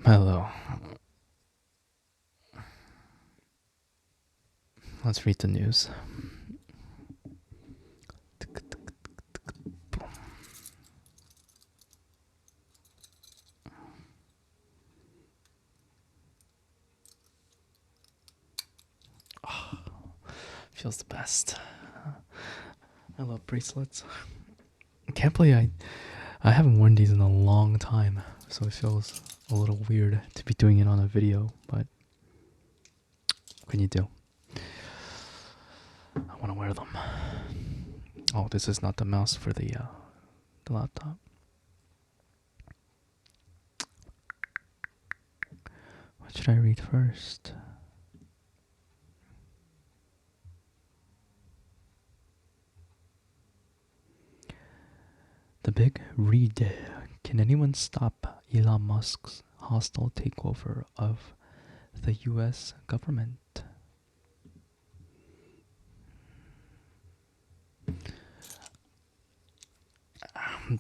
Hello. Let's read the news. Feels the best. I love bracelets. I can't believe I haven't worn these in a long time, so it feels a little weird to be doing it on a video, but what can you do? I want to wear them. Oh, this is not the mouse for the laptop. What should I read first? The big read. Can anyone stop Elon Musk's hostile takeover of the US government?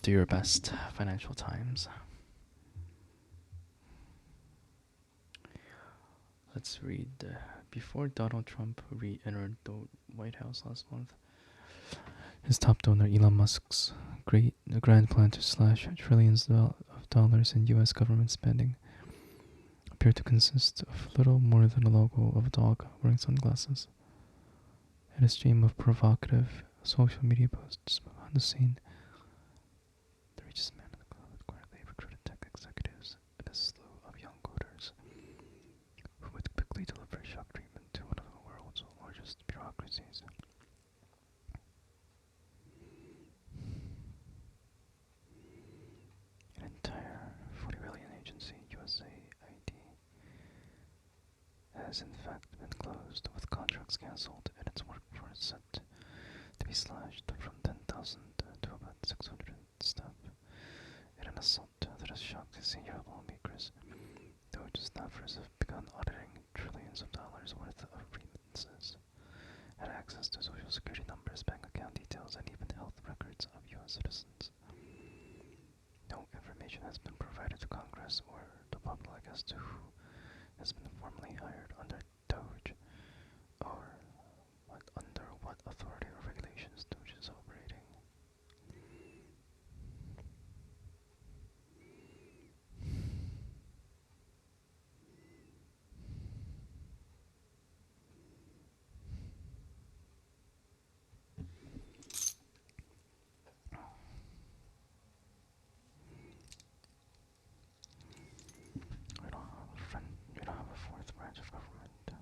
Do your best, Financial Times. Let's read. Before Donald Trump re entered the White House last month, his top donor, Elon Musk's grand plan to slash trillions of dollars in US government spending appeared to consist of little more than a logo of a dog wearing sunglasses and a stream of provocative social media posts behind the scene. The richest man in the world quietly recruited tech executives and a slew of young coders who would quickly deliver shock treatment to one of the world's largest bureaucracies. An entire 40 billion agency, USAID, has in fact been closed, with contracts cancelled and its workforce set to be slashed from 10,000 to about 600 staff in an assault that has shocked senior lawmakers. Doge staffers have begun auditing trillions of dollars worth of remittances, had access to social security numbers, bank account details, and even health records of U.S. citizens. No information has been provided to Congress or the public as to who has been formally hired under Doge, or under what authority or regulations Doge is operating. We don't have a fourth branch of government.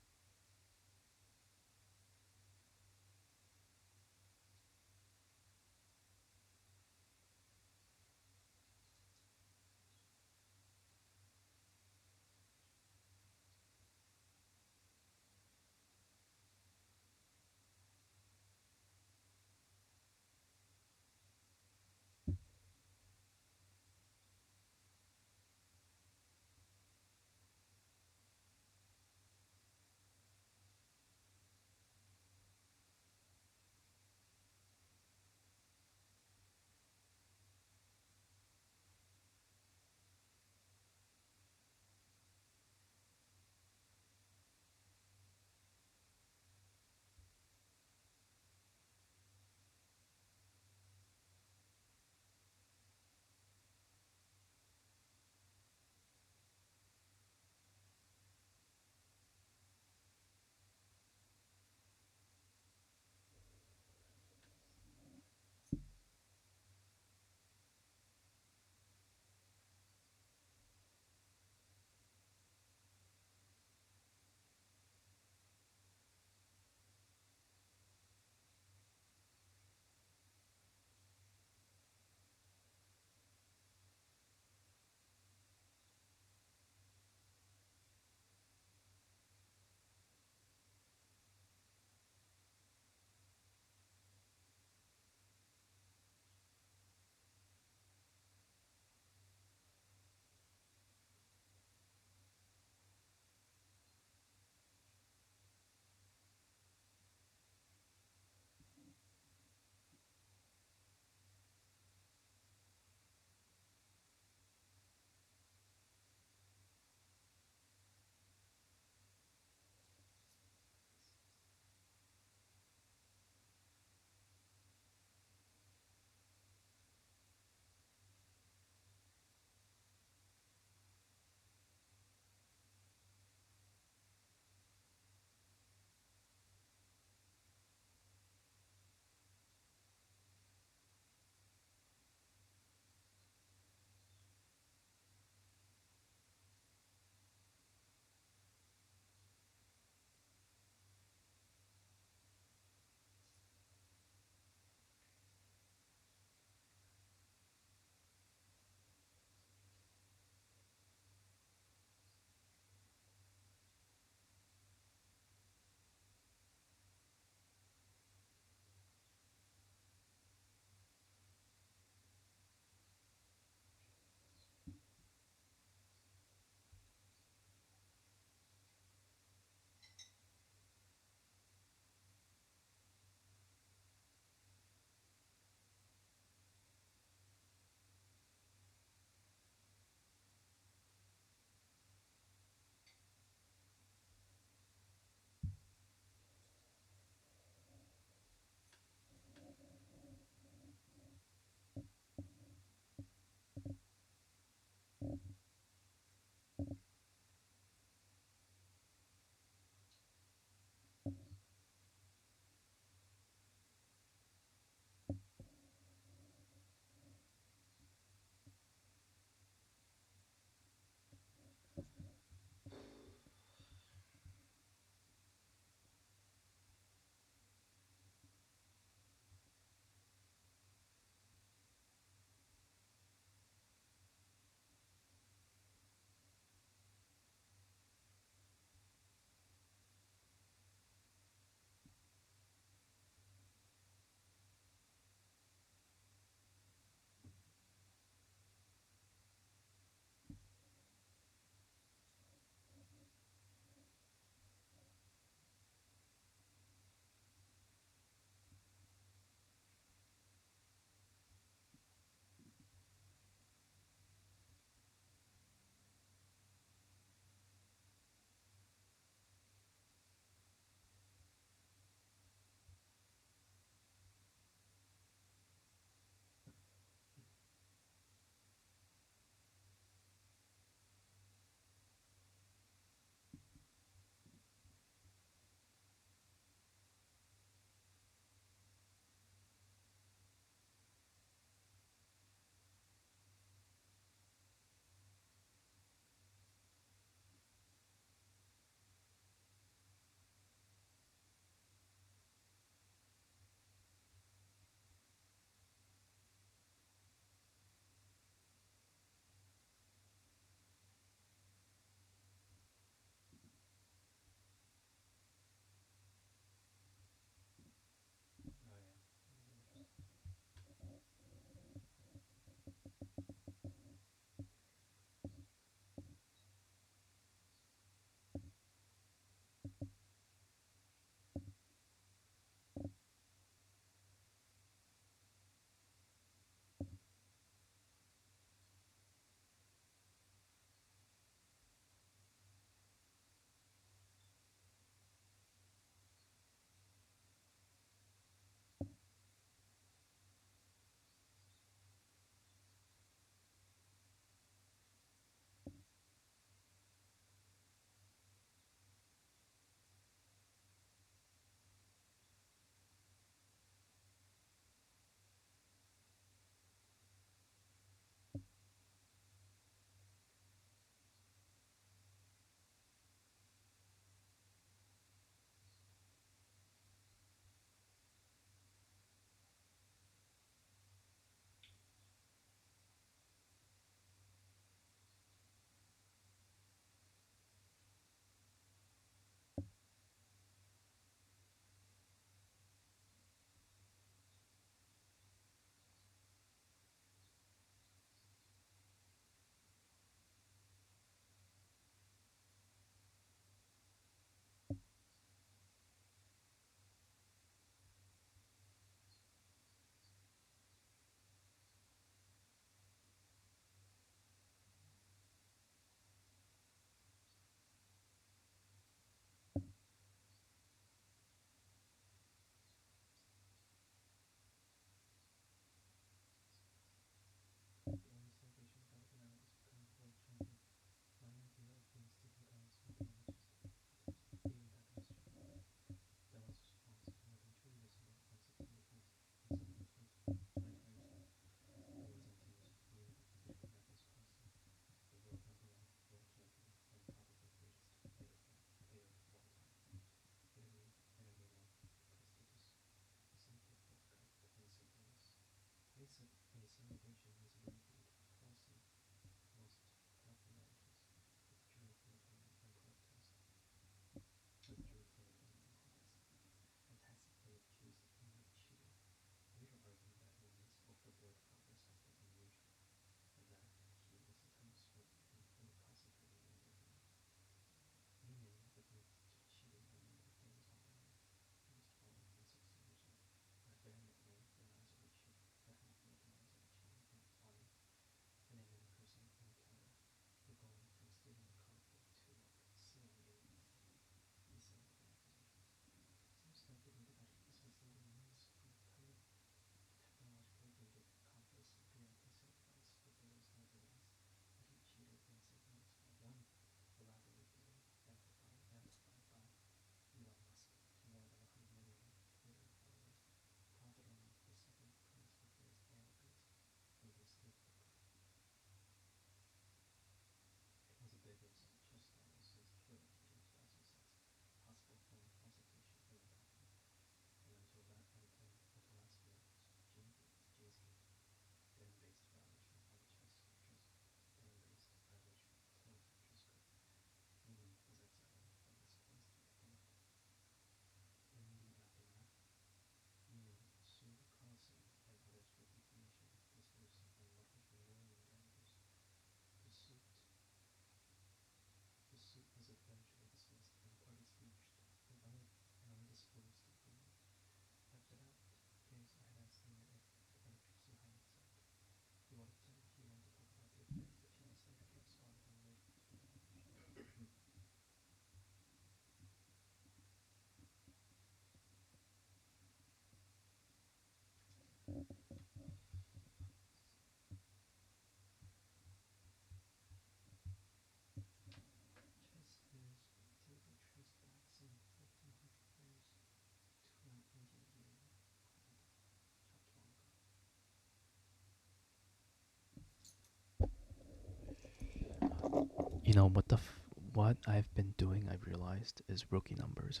You know what I've been doing, I've realized, is rookie numbers.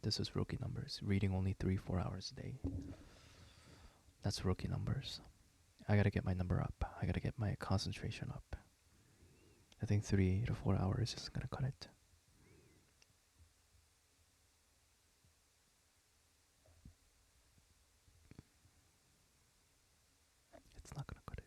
This is rookie numbers. Reading only 3-4 hours a day. That's rookie numbers. I gotta get my number up. I gotta get my concentration up. I think 3 to 4 hours is gonna cut it. It's not gonna cut it.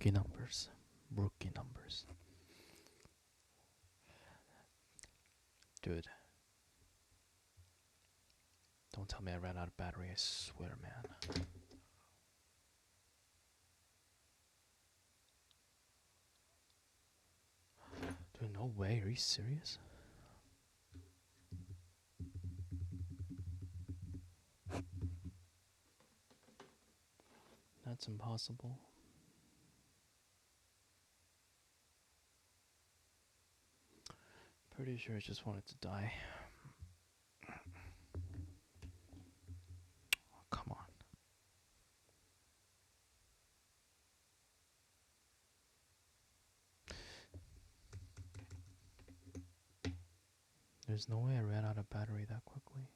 Rookie numbers. Rookie numbers. Dude. Don't tell me I ran out of battery, I swear, man. Dude, no way, are you serious? That's impossible. Pretty sure I just wanted to die. Oh, come on. There's no way I ran out of battery that quickly.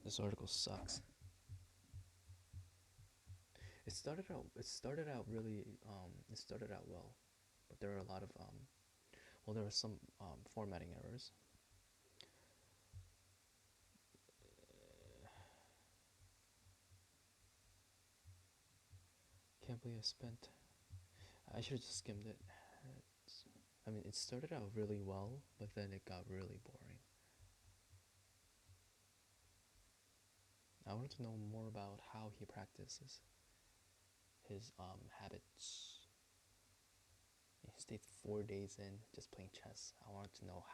This article sucks. It started out well, but there are a lot of there are some formatting errors. Can't believe I should have just skimmed it. I mean, it started out really well, but then it got really boring. I wanted to know more about how he practices his habits. He stayed 4 days in just playing chess. I wanted to know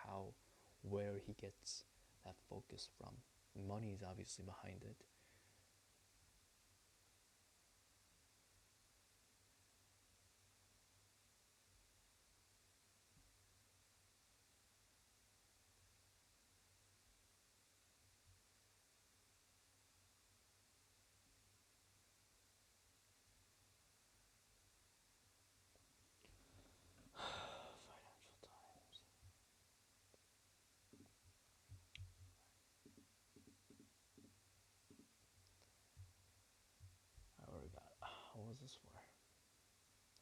where he gets that focus from. Money is obviously behind it. Financial Times. I already got. What was this for?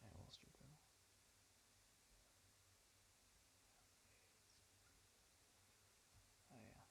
Wall Street Journal. Oh yeah.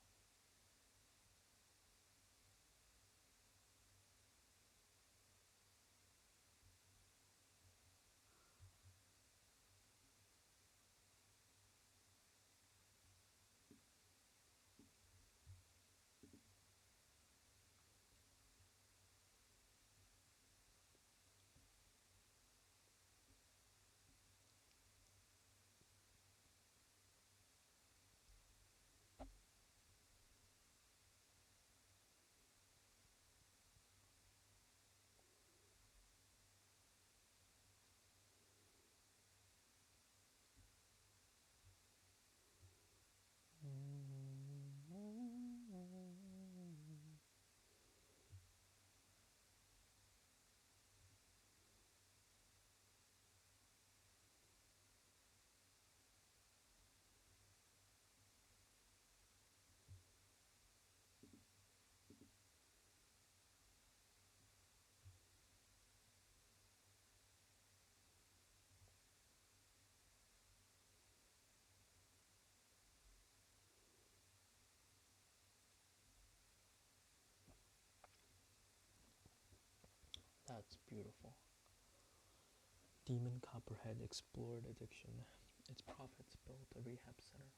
That's beautiful. Demon Copperhead explored addiction. Its profits built a rehab center.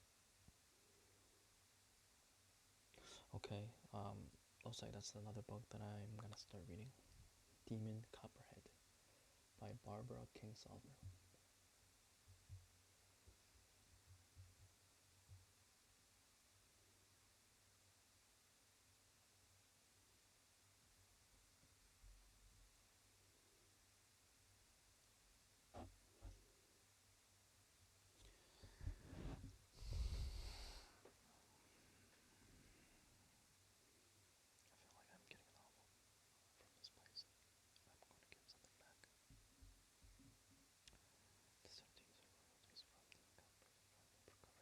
Okay, looks like that's another book that I'm gonna start reading. Demon Copperhead by Barbara Kingsolver. I feel like I'm getting a novel from this place. I'm going to give something back. The 17 royalties from the recovery program for people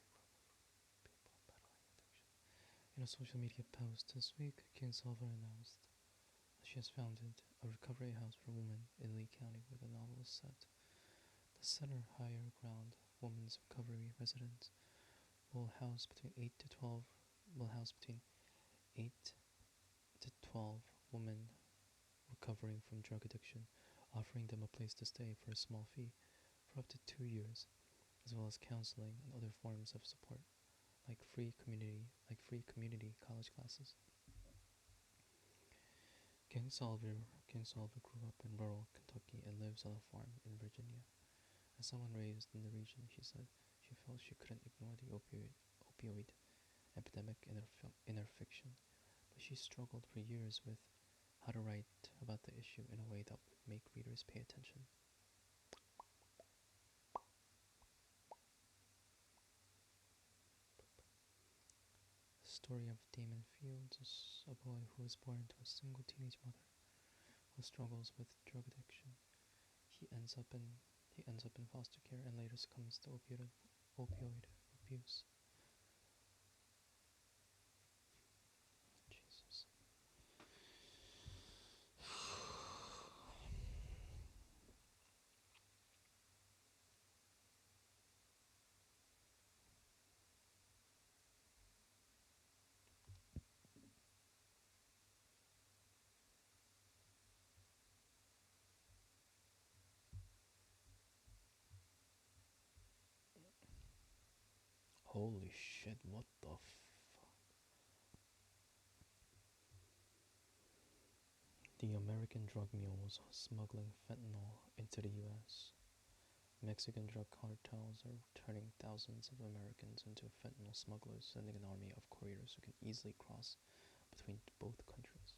battling addiction. In a social media post this week, Kingsolver announced that she has founded a recovery house for women in Lee County where the novel is set. The Center Higher Ground Women's Recovery residents will house between 8 to 12 women recovering from drug addiction, offering them a place to stay for a small fee for up to 2 years, as well as counseling and other forms of support, like free community college classes. Kingsolver grew up in rural Kentucky and lives on a farm in Virginia. As someone raised in the region, she said she felt she couldn't ignore the opioid epidemic in her fiction, but she struggled for years with how to write about the issue in a way that would make readers pay attention. The story of Damon Fields is a boy who is born to a single teenage mother who struggles with drug addiction. He ends up in foster care and later succumbs to opioid abuse. Jesus. Holy shit, what the The American drug mules smuggling fentanyl into the US. Mexican drug cartels are turning thousands of Americans into fentanyl smugglers, sending an army of couriers who can easily cross between both countries.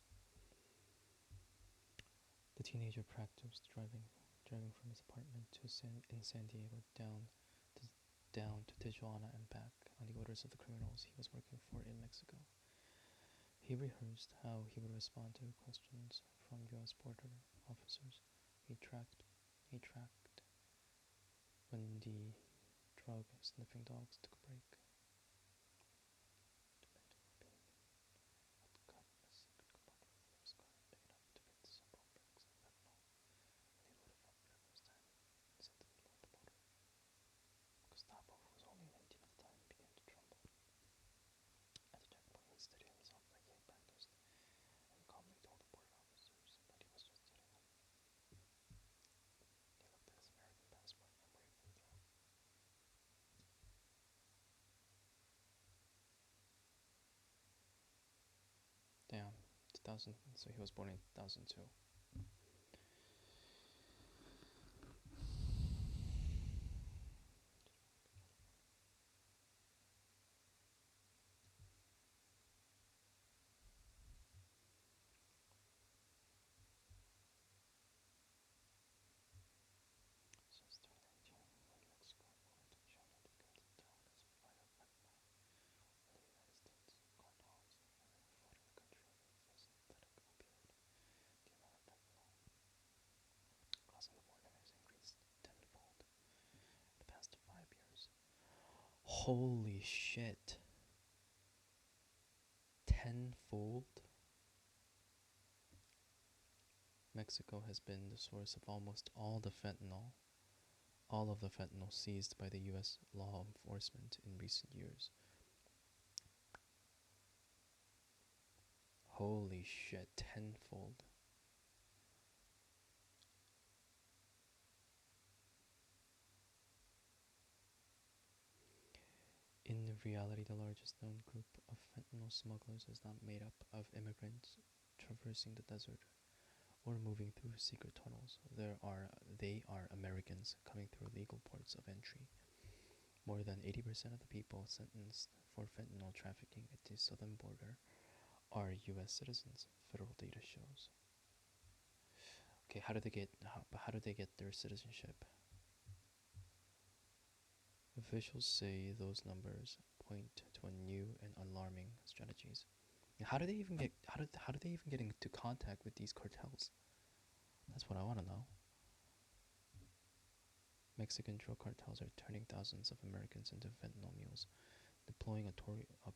The teenager practiced driving from his apartment in San Diego down to Tijuana and back on the orders of the criminals he was working for in Mexico. He rehearsed how he would respond to questions from U.S. border officers. He tracked when the drug sniffing dogs took a break. What got in a secret compartment of his car big enough to fit several bricks of fentanyl, and he loaded up for the first time and set the needle on the motor. Gustavo, who was only 19 at the time, began to tremble. At the checkpoint, he steadied himself like he had practiced, and calmly told the border officers that he was just hitting them. He looked at his American passport and waved them through. Damn, 2000. So he was born in 2002. Since 2019, when Mexico moved to China to become the town as a fight of fentanyl, in the United States, cartels are flooding the country with a synthetic opioid. The amount of fentanyl crossing the border has increased tenfold in the past 5 years. Holy shit. Tenfold? Mexico has been the source of almost all of the fentanyl seized by the US law enforcement in recent years. Holy shit, tenfold. In reality, the largest known group of fentanyl smugglers is not made up of immigrants traversing the desert or moving through secret tunnels. They are Americans coming through legal ports of entry. More than 80% of the people sentenced for fentanyl trafficking at the southern border are U.S. citizens, federal data shows. Okay, how do they get their citizenship? Officials say those numbers point to a new and alarming strategies. How do they even get into contact with these cartels? That's what I want to know. Mexican drug cartels are turning thousands of Americans into fentanyl mules, deploying a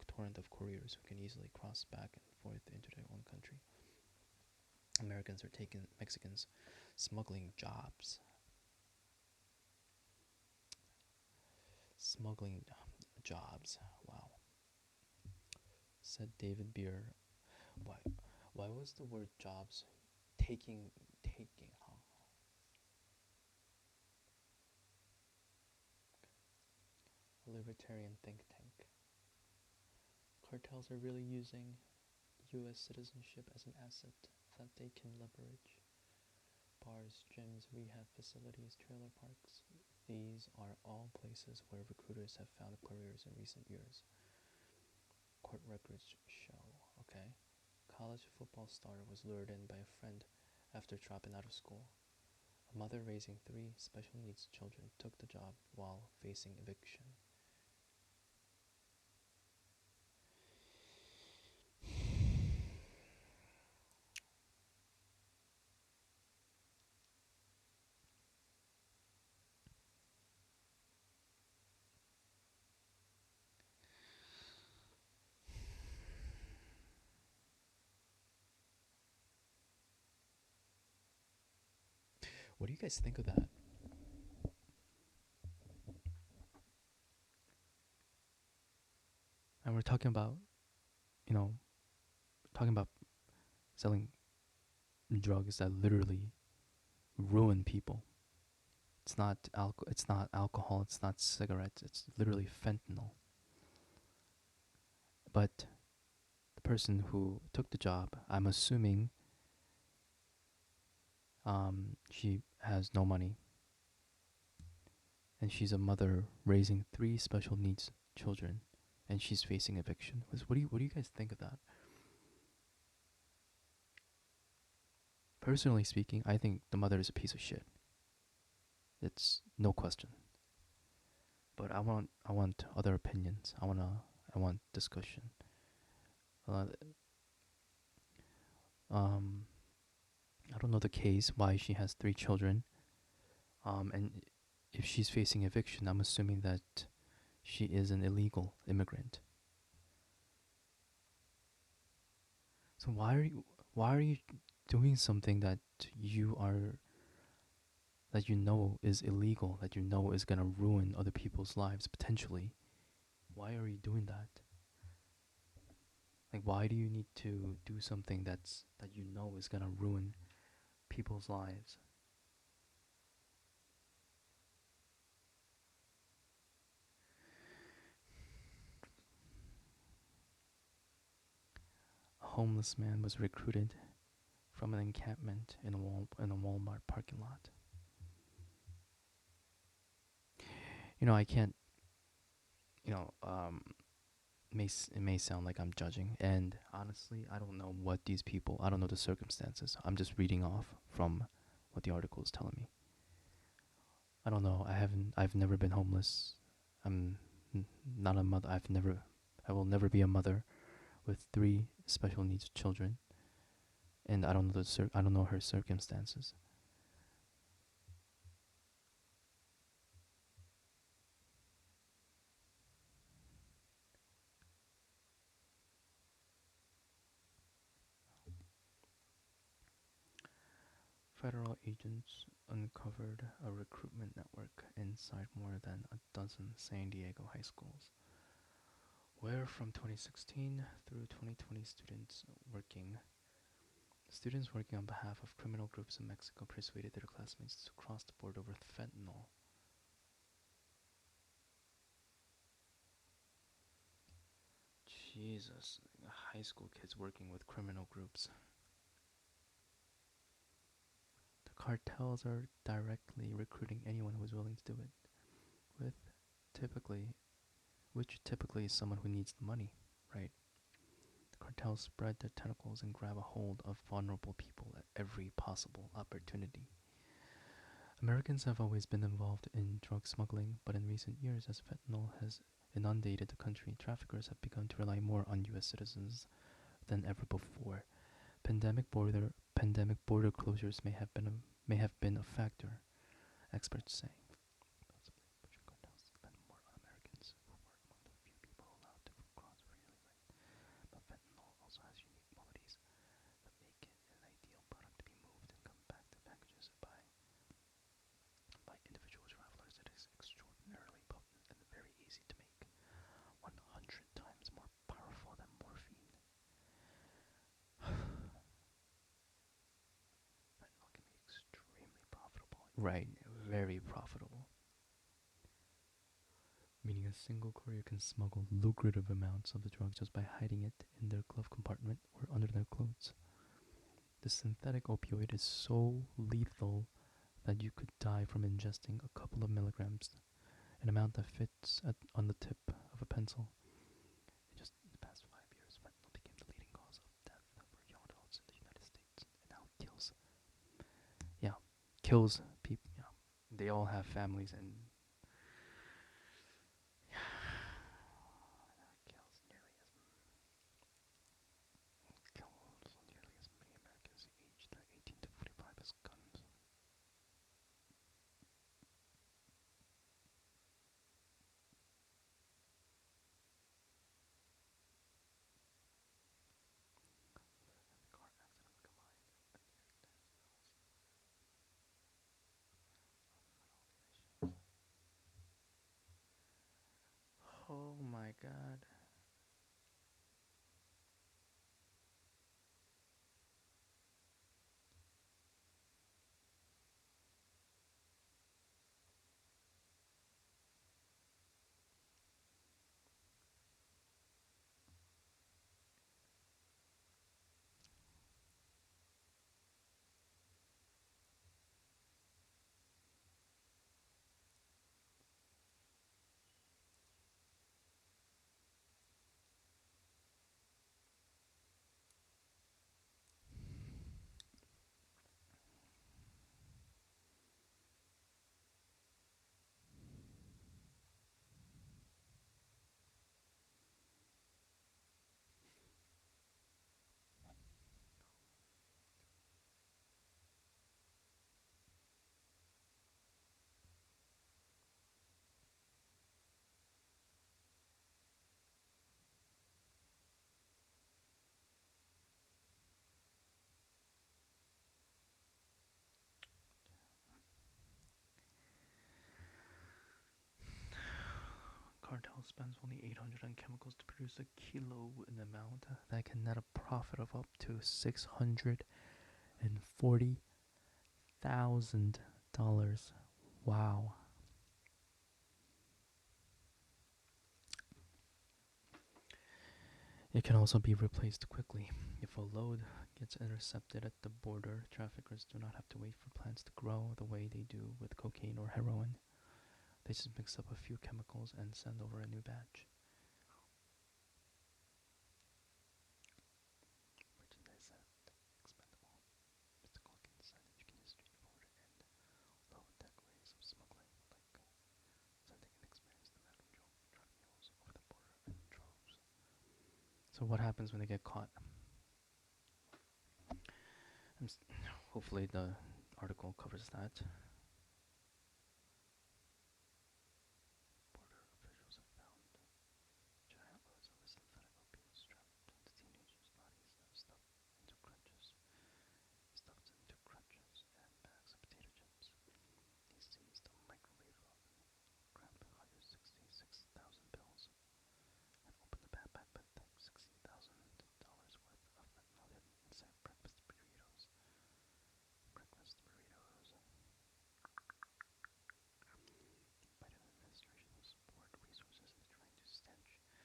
torrent of couriers who can easily cross back and forth into their own country. Americans are taking Mexicans smuggling jobs. Wow. Said David Beer. Why was the word jobs taking, huh? A libertarian think tank. Cartels are really using U.S. citizenship as an asset that they can leverage. Bars, gyms, rehab facilities, trailer parks. These are all places where recruiters have found careers in recent years. Court records show, okay? College football star was lured in by a friend after dropping out of school. A mother raising 3 special needs children took the job while facing eviction. What do you guys think of that? And we're talking about, selling drugs that literally ruin people. It's not alcohol, it's not cigarettes, it's literally fentanyl. But the person who took the job, I'm assuming she has no money, and she's a mother raising three special needs children, and she's facing eviction. What do you guys think of that? Personally speaking, I think the mother is a piece of shit. It's no question. But I want other opinions. I want discussion. Uh, um, I don't know the case why she has three children. And if she's facing eviction, I'm assuming that she is an illegal immigrant. So why are you doing something you are that you know is illegal, that you know is gonna ruin other people's lives potentially? Why are you doing that? Like, why do you need to do something that you know is gonna ruin people's lives? A homeless man was recruited from an encampment in a Walmart parking lot. I can't. You know, it may sound like I'm judging, and honestly, I don't know what these people. I don't know the circumstances. I'm just reading off from what the article is telling me. I don't know. I've never been homeless. I'm not a mother. I will never be a mother with three special needs children, and I don't know her circumstances. Federal agents uncovered a recruitment network inside more than a dozen San Diego high schools, where from 2016 through 2020 students working on behalf of criminal groups in Mexico persuaded their classmates to cross the border with fentanyl. Jesus, high school kids working with criminal groups. The cartels are directly recruiting anyone who is willing to do it, with typically, which typically is someone who needs the money, right? The cartels spread their tentacles and grab a hold of vulnerable people at every possible opportunity. Americans have always been involved in drug smuggling, but in recent years, as fentanyl has inundated the country, traffickers have begun to rely more on U.S. citizens than ever before. Pandemic border closures may have been a factor, experts say. Possibly, cartels depend more on Americans, who were among the few people allowed to cross freely, right? But fentanyl also has unique qualities that make it an ideal product to be moved in compacted packages by individual travelers. It is extraordinarily potent and very easy to make, 100 times more powerful than morphine. Fentanyl can be extremely profitable. Right, very profitable. Meaning a single courier can smuggle lucrative amounts of the drug just by hiding it in their glove compartment or under their clothes. The synthetic opioid is so lethal that you could die from ingesting a couple of milligrams, an amount that fits on the tip of a pencil. In just the past 5 years, fentanyl became the leading cause of death for young adults in the United States. It now kills people. Yeah, they all have families, and kills nearly as many Americans aged 18 to 45 as guns. Car accident collide Oh my god. cartel spends only 800 on chemicals to produce a kilo in amount that can net a profit of up to $640,000. Wow. It can also be replaced quickly. If a load gets intercepted at the border, traffickers do not have to wait for plants to grow the way they do with cocaine or heroin. They just mix up a few chemicals and send over a new batch. Merchandise at expendable. Mystical signage can use straightforward and low-tech ways of smuggling, like sending inexperienced American drug mules over the border in droves. So what happens when they get caught? Hopefully the article covers that. Border officials have found giant loads of synthetic opium strapped to teenagers' bodies stuffed into crunches and bags of potato chips. He seized a microwave oven, grabbed 166,000 bills, and opened the backpack with $60,000 worth of fentanyl hidden inside breakfast burritos. Biden administration has poured resources into trying to stanch the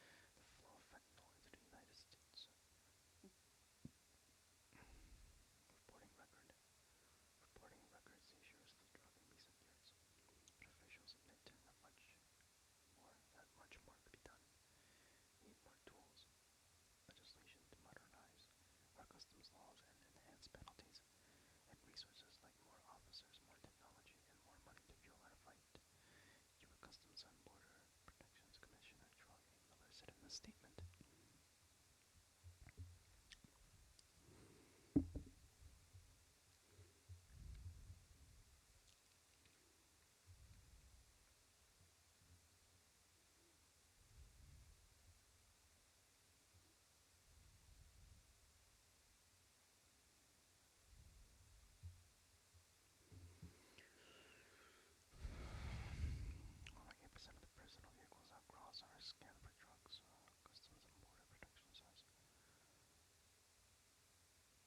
flow of fentanyl into the United States. Reporting record seizures of the drug in recent years, but officials admit that much more could be done. We need more tools, legislation to modernize our customs laws and enhance penalties, and resources like more officers, more technology, and more money to fuel our fight. U.S. Customs and Border Protection's Commissioner Troy A. Miller said in a statement. Only 8% of the personal vehicles that cross are scanned for drugs, Customs and Border Protection says.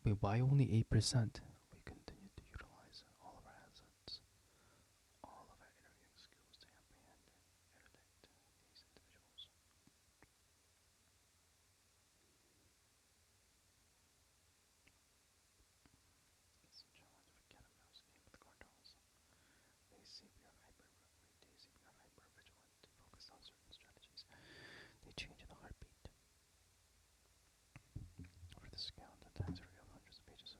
Wait, why only 8%? We continue to utilize all of our assets, all of our interviewing skills to apprehend and interdict these individuals. It's a challenge of a cat and mouse game with cartels. They say we are hyper vigilant, focused on certain strategies. They change in a heartbeat. For this account, the Times revealed hundreds of pages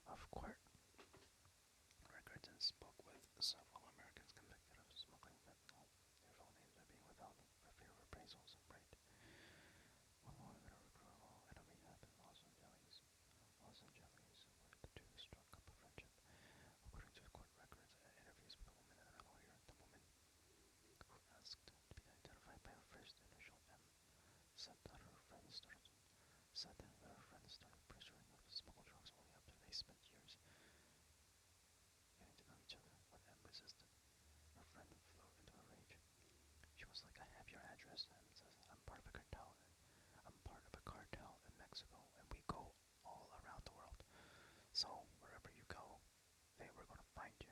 of court records and spoke with several Americans convicted of smuggling fentanyl. Their full names are being withheld for fear of reprisals. Right. One woman in a recruitable at a rehab in Los Angeles, where the two struck up a friendship. According to court records and interviews with the woman and her lawyer, the woman, who asked to be identified by her first initial M, said that her friend started pressuring her to smuggle drugs only after they spent years getting to know each other. When M resisted, her friend flew into a rage. She was like, "I have your address," M says. I'm part of a cartel in Mexico, and we go all around the world. So wherever you go, they were going to find you.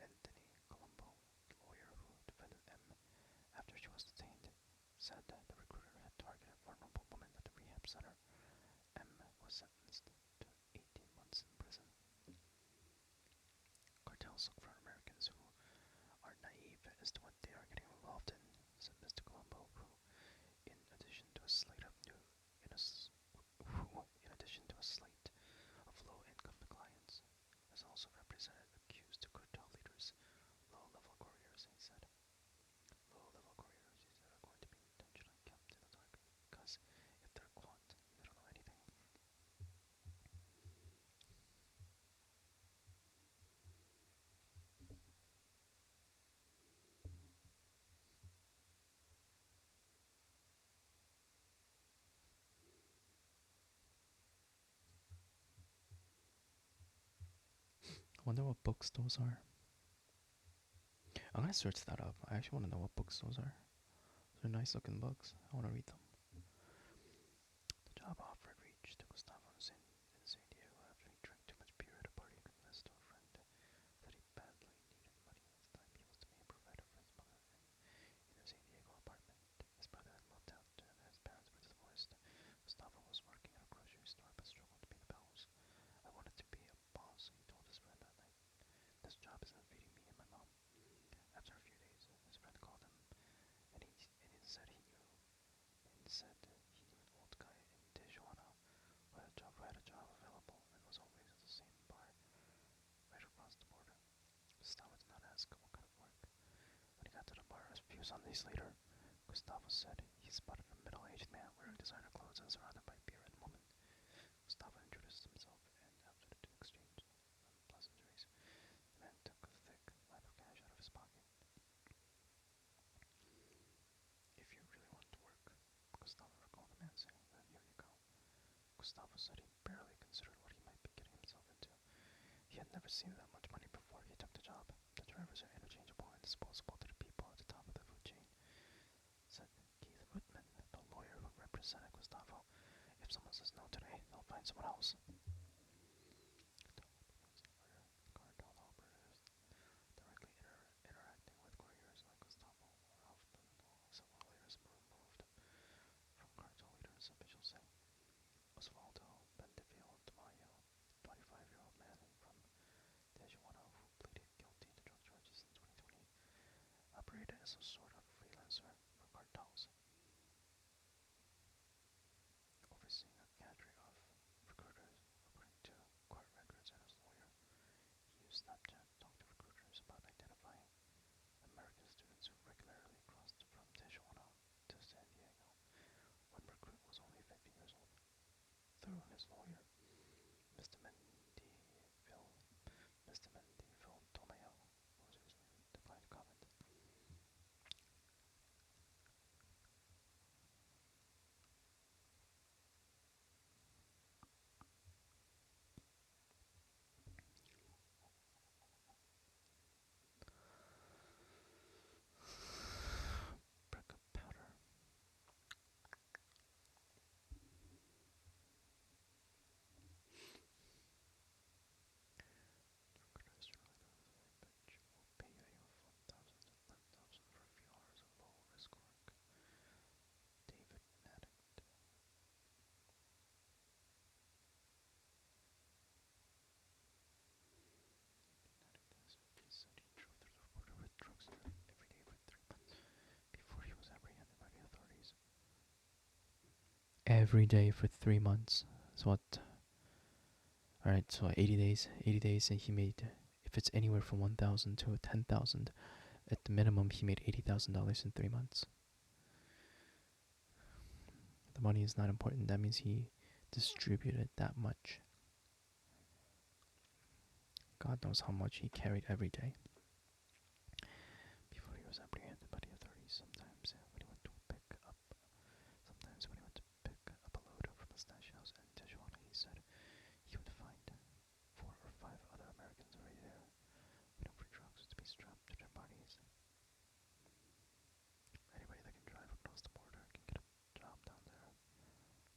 Anthony Colombo, the lawyer who defended M after she was detained, said that the recruiter had targeted a vulnerable woman at the rehab center. M was sentenced to 18 months in prison. Cartels look for Americans who are naive as to what they are getting involved in, said Mr. Colombo, who, in addition to a slate of low-income clients, has also represented accused cartel leaders, low-level couriers, he said. Low-level couriers, he said, are going to be intentionally kept in the dark because if they're caught, they don't know anything. I wonder what books those are. I'm gonna search that up. I actually want to know what books those are. They're nice looking books. I want to read them. The job offer reached Gustavo in San Diego after he drank too much beer at a party and confessed to a friend that he badly needed money this time. He was the main provider for his mother in their San Diego apartment. His brother had moved out and his parents were divorced. Gustavo was working at a grocery store but struggled to pay the bills. I wanted to be a boss, he told his friend that night. This job isn't feeding me and my mom. After a few days, his friend called him and he said he knew an old guy in Tijuana who had a job available and was always at the same bar right across the border. Gustavo did not ask what kind of work. When he got to the bar a few Sundays later, Gustavo said he spotted a middle-aged man wearing designer clothes and surrounded by beer and women. Gustavo introduced himself, and after the two exchanged pleasantries, the man took a thick line of cash out of his pocket. If you really want to work, Gustavo recalled the man saying, then here you go. Gustavo said he barely considered what he might be getting himself into. He had never seen that much money before he took the job. The drivers are interchangeable and disposable to the people at the top of the food chain, said Keith Whitman, the lawyer who represented Gustavo. If someone says no today, they'll find someone else. Cartel operatives directly interacting with couriers like Gustavo were often several layers removed from cartel leaders, officials say. Osvaldo Bendefiel Tamayo, 25-year-old man from Tijuana who pleaded guilty to drug charges in 2020, operated as a sort of freelancer for cartels, overseeing a cadre of recruiters, according to court records and his lawyer. He used Snapchat to talk to recruiters about identifying American students who regularly crossed from Tijuana to San Diego. One recruit was only 15 years old. Through his lawyer, Mr. Mendifil Tomeo, declined to comment. Brick of powder. Recruiters bitch will pay you anywhere from 1,000 to 10,000 for a few hours of low-risk work. David Maddox. He said he drove through the border with drugs every day for 3 months before he was apprehended by the authorities. Every day for 3 months. So what? Alright, so 80 days. 80 days, and he made, if it's anywhere from 1,000 to 10,000, at the minimum, he made $80,000 in 3 months. The money is not important. That means he distributed that much. God knows how much he carried every day before he was apprehended by the authorities. Sometimes when he went to pick up a load from a stash house in Tijuana, he said he would find 4 or 5 other Americans already there, waiting for drugs to be strapped to their bodies. Anybody that can drive across the border can get a job down there.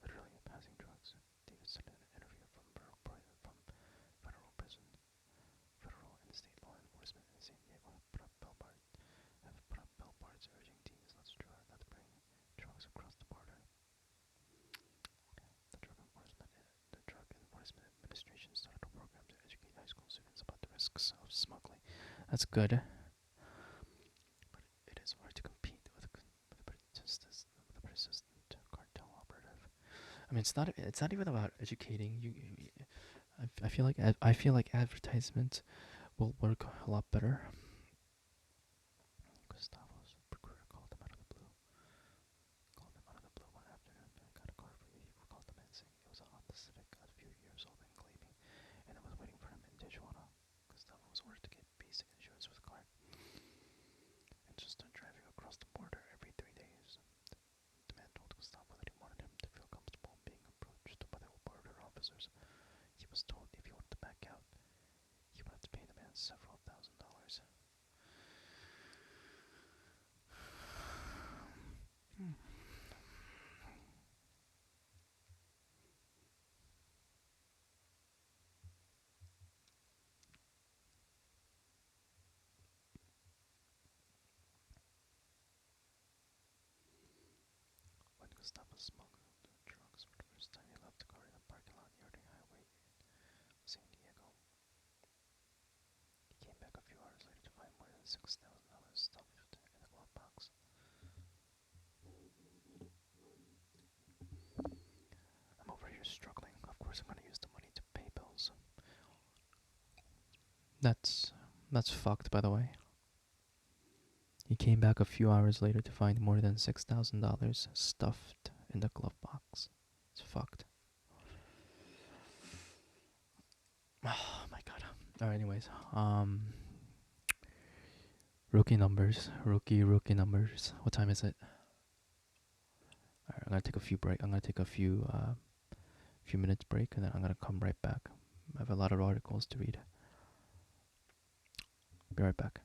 Literally passing drugs. David said in an interview from federal prison. Federal and state law enforcement in San Diego have put up billboards urging teens not to bring drugs across the border. The Drug Enforcement Administration started a program to educate high school students about the risks of smuggling. That's good. But it is hard to compete with a persistent cartel operative. I mean, it's not even about educating you. I feel like advertisements will work a lot better. Gustavo's recruiter called him out of the blue one afternoon. I got a car for you, he recalled the man saying. It was a Honda Civic, a few years old and gleaming, and it was waiting for him in Tijuana. Gustavo was ordered to get basic insurance for the car and just start driving across the border every 3 days. The man told Gustavo that he wanted him to feel comfortable being approached by the border officers. He was told if he wanted to back out, he would have to pay the man several $1,000s. stop a smuggler drugs for the first time he left the car in a parking lot near the highway in San Diego. He came back a few hours later to find more than $6,000 stuffed in a glove box. I'm over here struggling. Of course, I'm gonna use the money to pay bills. That's that's fucked, by the way. He came back a few hours later to find more than $6,000 stuffed in the glove box. It's fucked. Oh my god. Alright, anyways. Rookie numbers. Rookie numbers. What time is it? Alright, I'm gonna take a few minutes break, and then I'm gonna come right back. I have a lot of articles to read. Be right back.